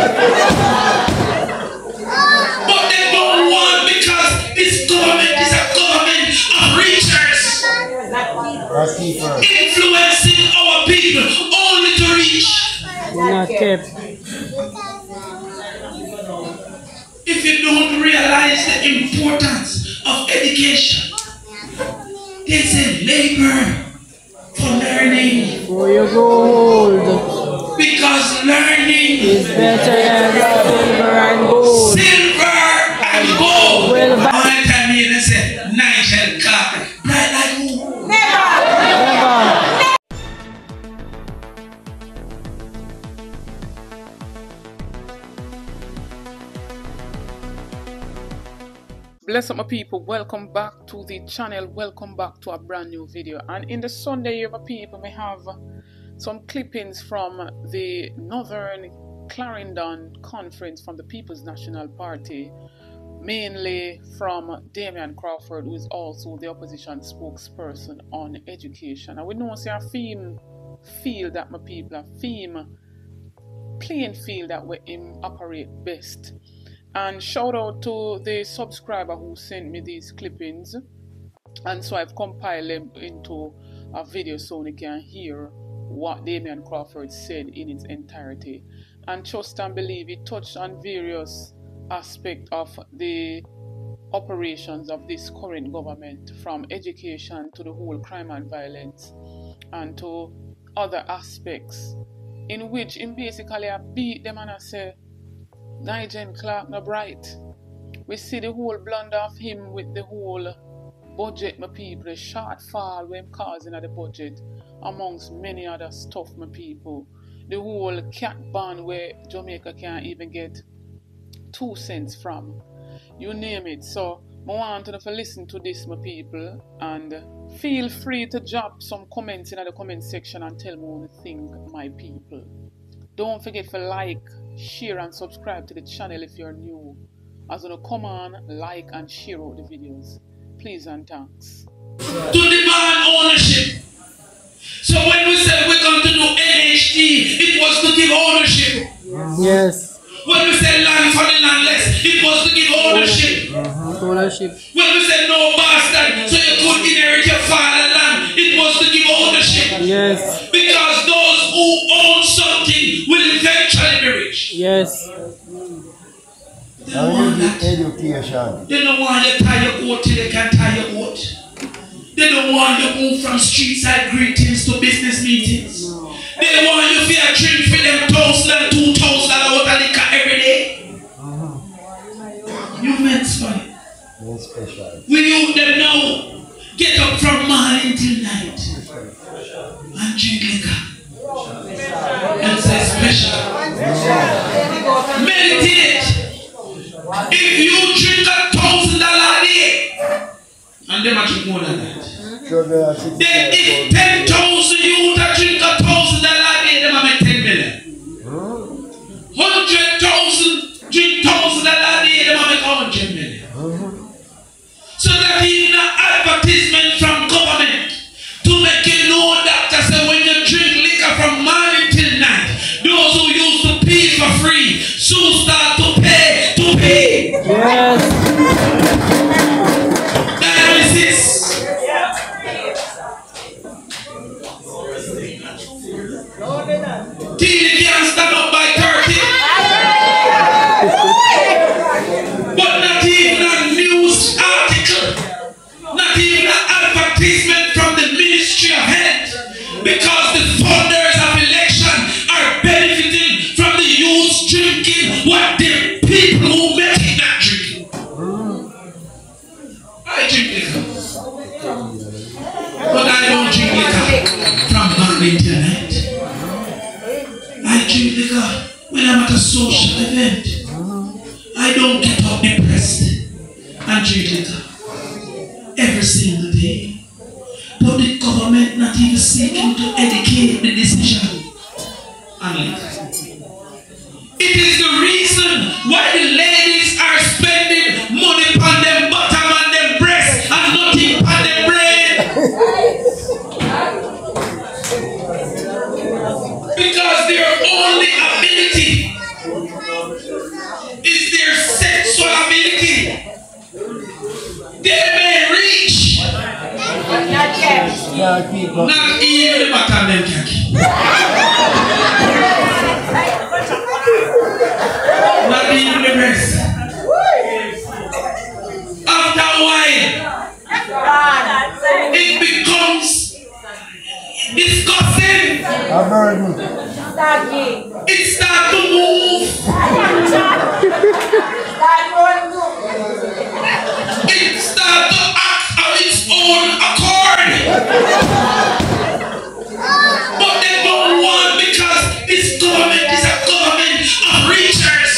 But they don't want, because this government is a government of reachers. Influencing our people only to reach. Not kept. If you don't realize the importance of education, they say labor for learning. For you gold. Because learning is better than silver and gold. Silver and gold. Well, how many times you say Nigel Clark? Bright like who? Never. Bless up my people, welcome back to the channel, welcome back to a brand new video. And in the Sunday my people may have some clippings from the Northern Clarendon conference from the People's National Party, mainly from Damion Crawford, who is also the opposition spokesperson on education. And we know it's a field that my people, a playing field that we operate best. And shout out to the subscriber who sent me these clippings, and so I've compiled them into a video so you can hear what Damion Crawford said in its entirety. And trust and believe it touched on various aspects of the operations of this current government, from education to the whole crime and violence and to other aspects, in which in basically I beat them and I say Nigel Clark no bright. We see the whole blunder of him with the whole budget, my people, the shortfall when causing at the budget, amongst many other stuff, my people. The whole cat ban where Jamaica can't even get 2 cents from. You name it. So I want you to listen to this, my people, and feel free to drop some comments in the comment section and tell me what you think, my people. Don't forget to like, share and subscribe to the channel if you're new. As you come on, like and share out the videos. Please and thanks. To demand ownership. So when we said we're going to do NHD, it was to give ownership. Yes. When we said land for the landless, it was to give ownership. Ownership. When we said no bastard, so you could inherit your father's land, it was to give ownership. Yes. Because those who own something will eventually be rich. Yes. They don't want that. Education. They don't want you to tie your coat till they can tie your coat. They don't want you to move from street side greetings to business meetings. No. They want you to drink for them $1,000 and $2,000 out of liquor every day. You meant funny. We youth them now get up from morning till night and drink liquor and say special. Meditate. If you drink $1,000 a day, and them are drink more than that. Then if 10,000 youth that drink $1,000 a day, them are make 10 million. 100,000 drink $1,000 a day, them are make 100 million. So that even an advertisement from government to make you know that when you drink liquor from morning till night, those who used to pay for free soon start to pay. Yes. Dialysis. Till you can't stand up by 30. But not even a news article, not even an advertisement from the Ministry of Health, because the funders of election are benefiting from the youth drinking what the people who make it not drinking. I drink liquor, but I don't drink liquor from morning till night. I drink liquor when I'm at a social event. I don't get up depressed and drink liquor every single day. But the government not even seeking to educate the decision on liquor. It is the reason why the ladies are spending money on them bottom and them breasts and nothing on them brain. Because their only ability Not even the bottom them can keep. Not even the breast. After a while, it becomes disgusting. It starts to move. It starts to act on its own accord. But they don't want, because this government is a government of reachers.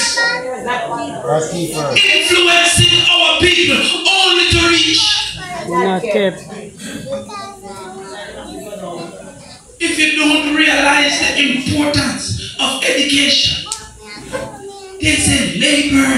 Influencing our people only to reach. Not kept. If you don't realize the importance of education, they say labor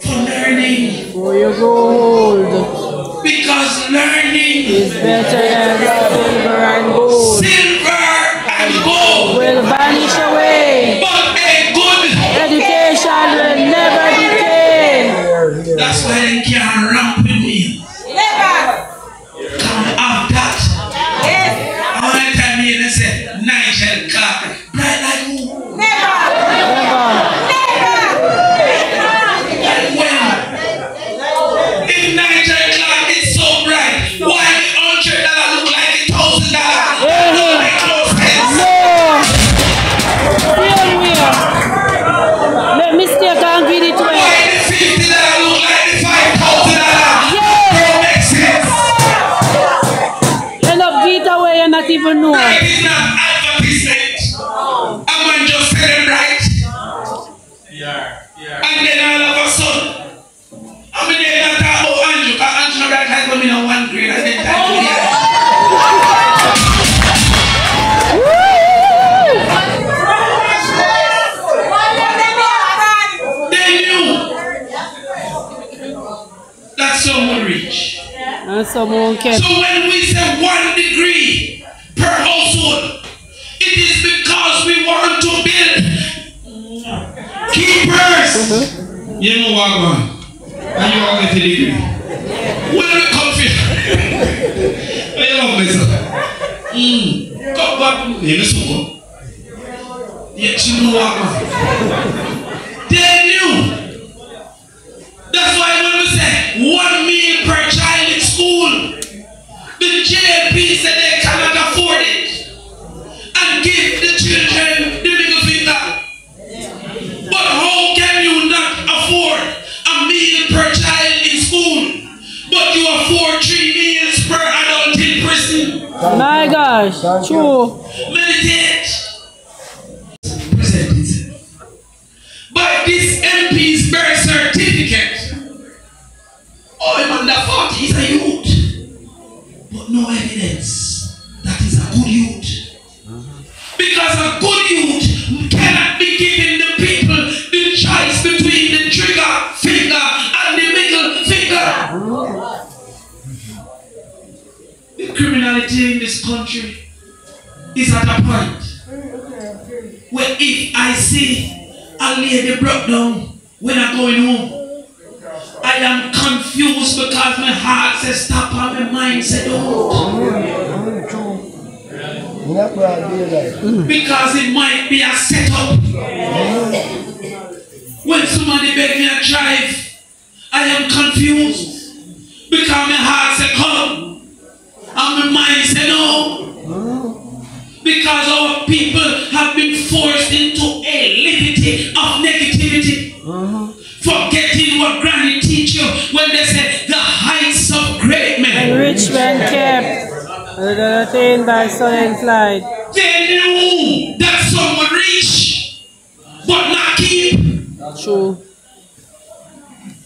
for learning. Before you go old, because learning is better than silver and gold. Silver and gold Will vanish away, but a good education will never decay. That's why they can't ramp with me. Come out that. How many times you they say Nigel Clark bright like who? Never. When? If Nigel Clark is so bright, why $100 look like $1,000? That don't make no sense. No. Make mistake and give it away. Why the $50 look like the $5,000? Don't make sense. End up give it away and not even know. That is not advertisement. I'm going to just tell them right. And then all of a sudden, I mean, they don't talk about Andrew, because Andrew right has come in on 1 grade and then time to the other. They knew that someone rich. And someone kept. So when we say 1 degree per household, it is because we want to build keepers. You know what, man? And you all get a degree. When we come here, I love myself. Come back. You know so. Yes, you know what, man? They knew. That's why when we say 1 meal per child in school, the JLP said they cannot afford it and give the children the middle finger. But how can you not afford a meal per child in school, but you afford 3 meals per adult in prison? My gosh, true. Meditate. Present it. But this MP's birth certificate, oh, I'm under 40, he's a youth. But no evidence that he's a good youth. Because a good youth cannot be giving the people the choice between the trigger finger and the middle finger. The criminality in this country is at a point where if I see a lady broke down when I'm going home, I am confused because my heart says stop and my mind says don't. Because it might be a setup. When somebody begs me to drive, I am confused because my heart says come and my mind says no. Because our people have been forced into a liberty of negativity. Forgetting what Granny teach you when they say the heights of great men. And rich men kept. Attained by sun and slide. They knew that some would reach, but not keep. True.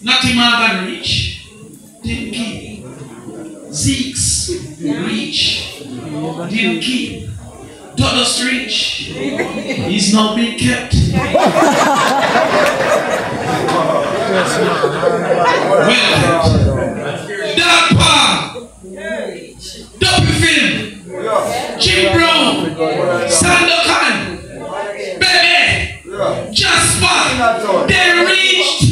Nothing more than reach. Didn't keep. Zeke's reach. Didn't keep. Dollars reach. He's not being kept. Dark Palm, Double Film, Jim Brown, Sandokan, Bebe, Jasper, they reached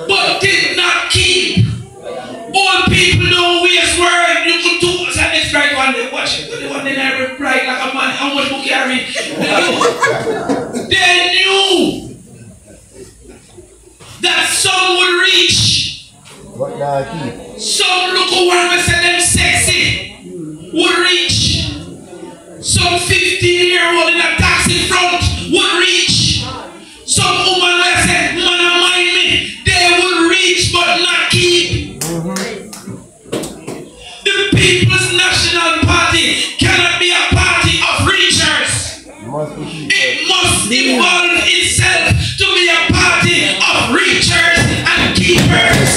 but did not keep. All people know waste word. You could do us and this right one. carry. They knew that some would reach. Some look around and say them sexy would reach. Some 15-year-old in a taxi front would reach. Some woman will say, man, mind me, they would reach but not keep. The People's National Party cannot be a party of reachers. It must evolve itself to be a party of reachers and keepers.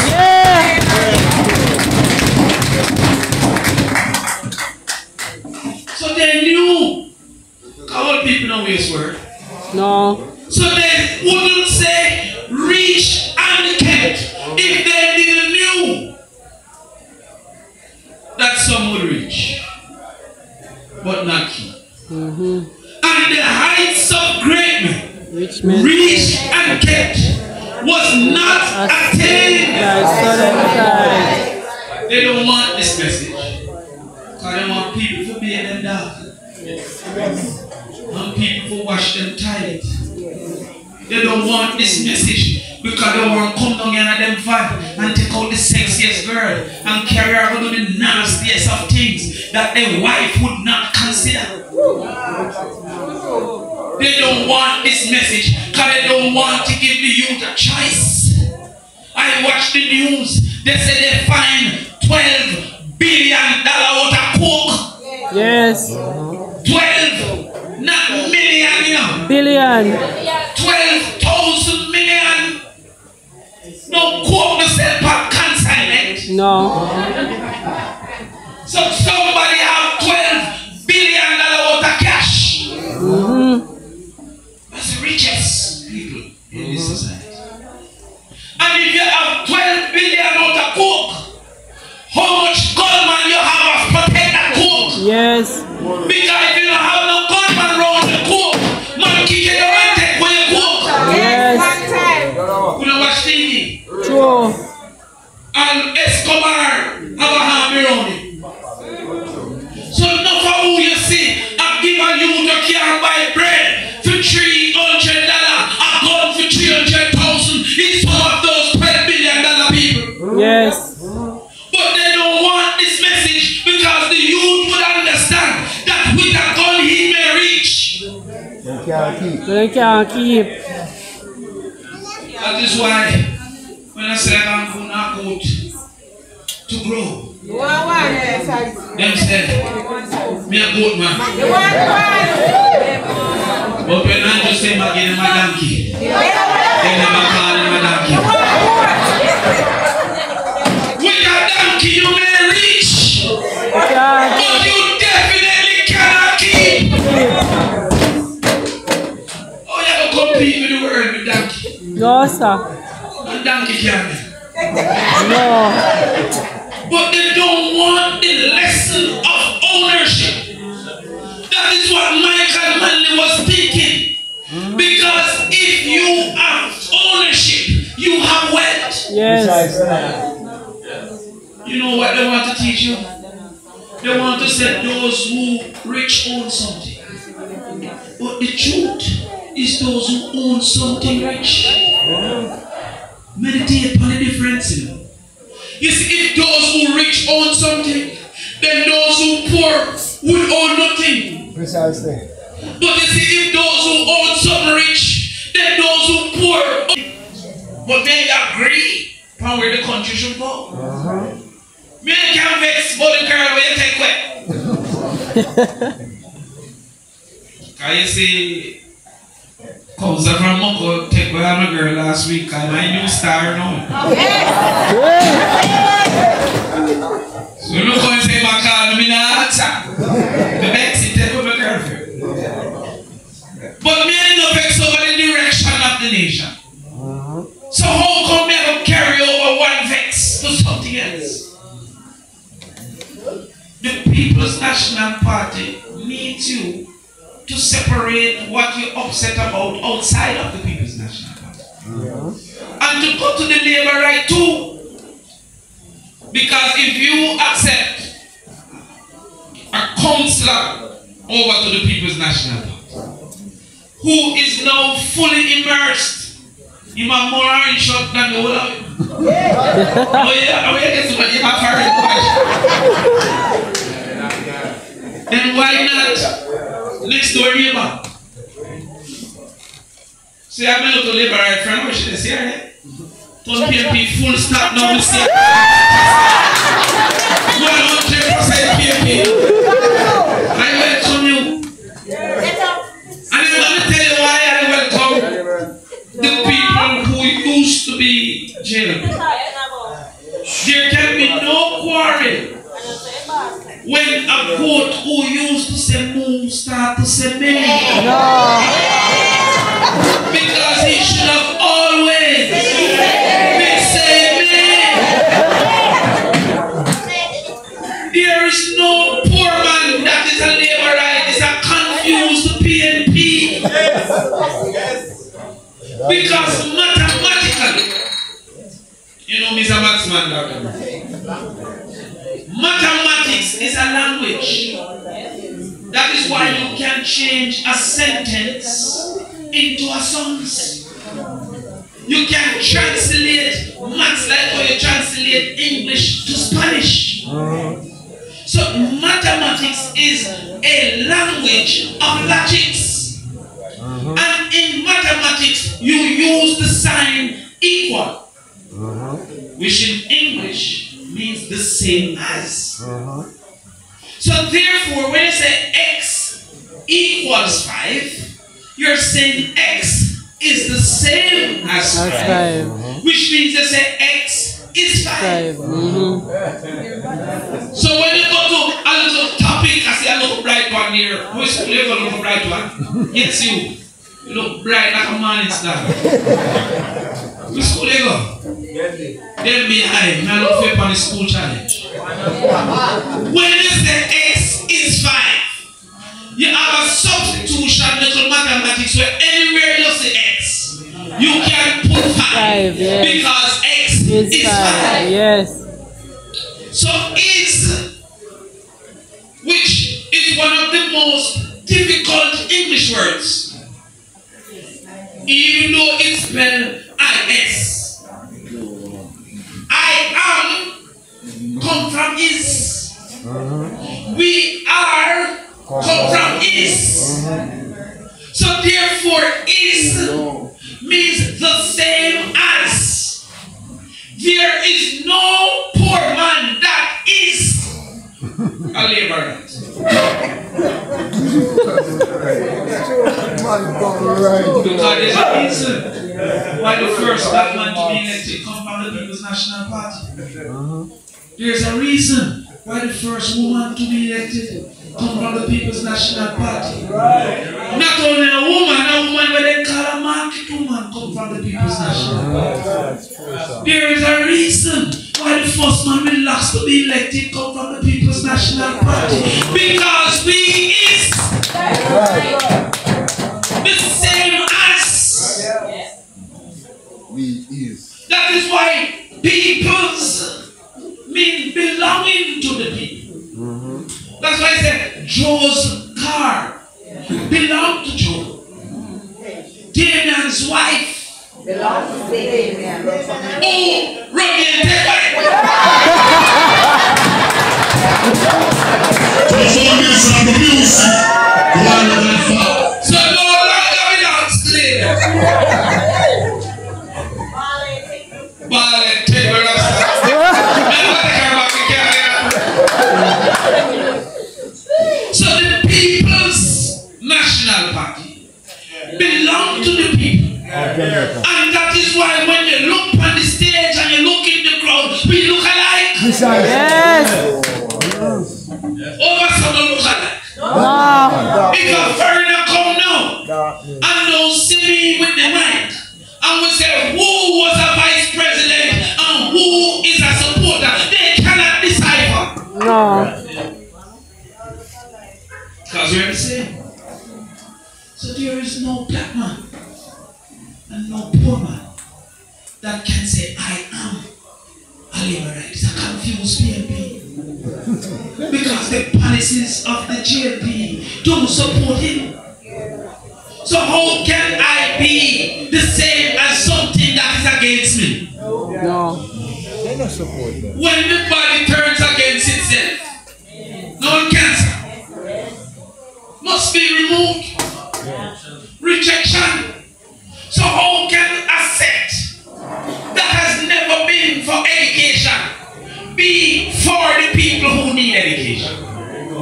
So they knew. How old people know this word? No. So they wouldn't say reach and kept if they didn't knew that some would reach but not keep. And the heights of great men reached and kept was not attained. They don't want this message because they want people to be in them down. Want people to wash them tight. They don't want this message because they want to come down here and them van and take out the sexiest girl and carry her to the nastiest of things that their wife would not consider. They don't want this message because they don't want to give the youth a choice. I watched the news. They said they find $12 billion worth of coke. Yes. 12, not million, you know. Billion. 12,000 million. No coke to sell per consignment. No. So somebody have $12 billion worth of cash. That's the richest people in this society. And if you have 12 billion worth of coke, how much gunman you have to protect that coke? Yes. Because if you don't have no gunman around the coke, man kick your hand take for your coke. Yes. You know watch TV? True. And Escobar have a hand around it. So enough of who you see, I've given you to can't buy bread for $300, a gun for 300,000. It's some of those $12 billion people. Yes. But they don't want this message because the youth would understand that with a gun he may reach. They can't keep. That is why when I say I'm going to grow, them said, me a goat man. But when I just say my game, my donkey, they never call him a donkey. With a donkey you may reach, but you definitely cannot keep. Oh, you have to compete with the world with donkey. No, sir. And donkey can't. No. But they don't want the lesson of ownership. That is what Michael Manley was thinking. Because if you have ownership, you have wealth. Yes. You know what they want to teach you? They want to say those who rich own something. But the truth is those who own something rich. Meditate on the difference, you know. You see, if those who rich own something, then those who poor would own nothing. Precisely. But you see, if those who own something rich, then those who poor. But they agree on where the country should go. Me can't vex about the girl where you take away. Can you see? Comes from Moko, take away on a girl last week, and my new star now. So look how you say my car, I'm in a answer. The Babsy take away my girlfriend. But me ain't no vex over the direction of the nation. So how come me have to carry over one vex to something else? The People's National Party needs you to separate what you're upset about outside of the People's National Party. And to go to the labor right too. Because if you accept a councillor over to the People's National Party, who is now fully immersed. He has more orange shot than the whole of it. Oh yeah, oh yeah, guess what? You have heard. Then why not next door neighbor? See, I'm a little liberal friend, what should I say? Don't PMP full stop now, mistake. 100% PMP. I welcome you. And I'm going to tell you why I welcome the people who used to be JLP. There can be no quarrel when a goat who used to say moo start to say me. No. Because he should have always been saying me. There is no poor man that is a laborite, is a confused PNP. Because mathematically, you know, Mr. Maxman, mathematics is a language. That is why you can change a sentence into a sentence. You can translate maths like how you translate English to Spanish. So mathematics is a language of logics. And in mathematics, you use the sign equal, which in English means the same as. So therefore, when you say x equals 5, you're saying x is the same as 5. Which means you say x is 5. So when you go to a little topic, I say a little bright one here. Who is the little bright one? Yes, you. You look bright like a morning star. Which school they go? They'll be high. I look up on the school challenge. When you say x is 5, you have a substitution little mathematics where anywhere you say x, you can put 5 yes. Because x is 5. Yes. So is, which is one of the most difficult English words. Even though it's spelled I-S. I am come from is. We are come from is. So therefore is means the same as. There is no poor man that is a laborer. Because there's a reason why the first black man to be elected come from the People's National Party. There's a reason why the first woman to be elected come from the People's National Party. Not only a woman where they call a market woman come from the People's National Party. There is a reason why the first man with last to be elected come from the People's National Party. Because we is the same as. We is. That is why peoples mean belonging to the people. That's why I said Joe's car belonged to Joe. Damion's wife belonged to Damion. Oh, Roman so no longer belongs to them. So the People's National Party belong to the people. And that is why when you look on the stage and you look in the crowd, we look alike. Yes. Over some don't look alike. No. If a foreigner come now and don't see me with the mic and we say who was a vice president and who is a supporter, they cannot decipher. No. Because we're the same. So there is no black man and no poor man that can say I am a laborite. It's a confused PNP. Because the policies of the JLP don't support him. So how can I be the same as something that is against me? No. They don't support that. When the body turns against itself, no cancer must be removed. Rejection. So how can a sect that has never been for education be for the people who need education?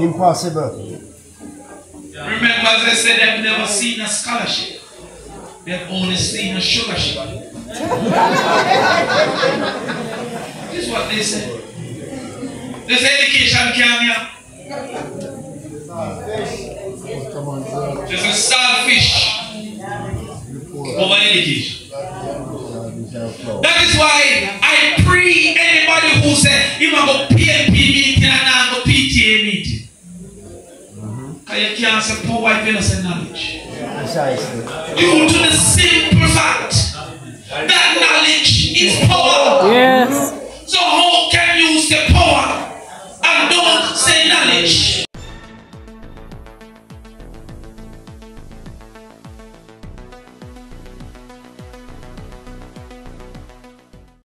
Impossible. Remember, as I said, they've never seen a scholarship. They've only seen a sugarship. This is what they say. They say education can't be. There's a starfish over education. That is why I pray anybody who says, you want to go PNP meeting and not go PTA meeting. Because you can't say poor white innocent knowledge. Due to the simple fact that knowledge is power.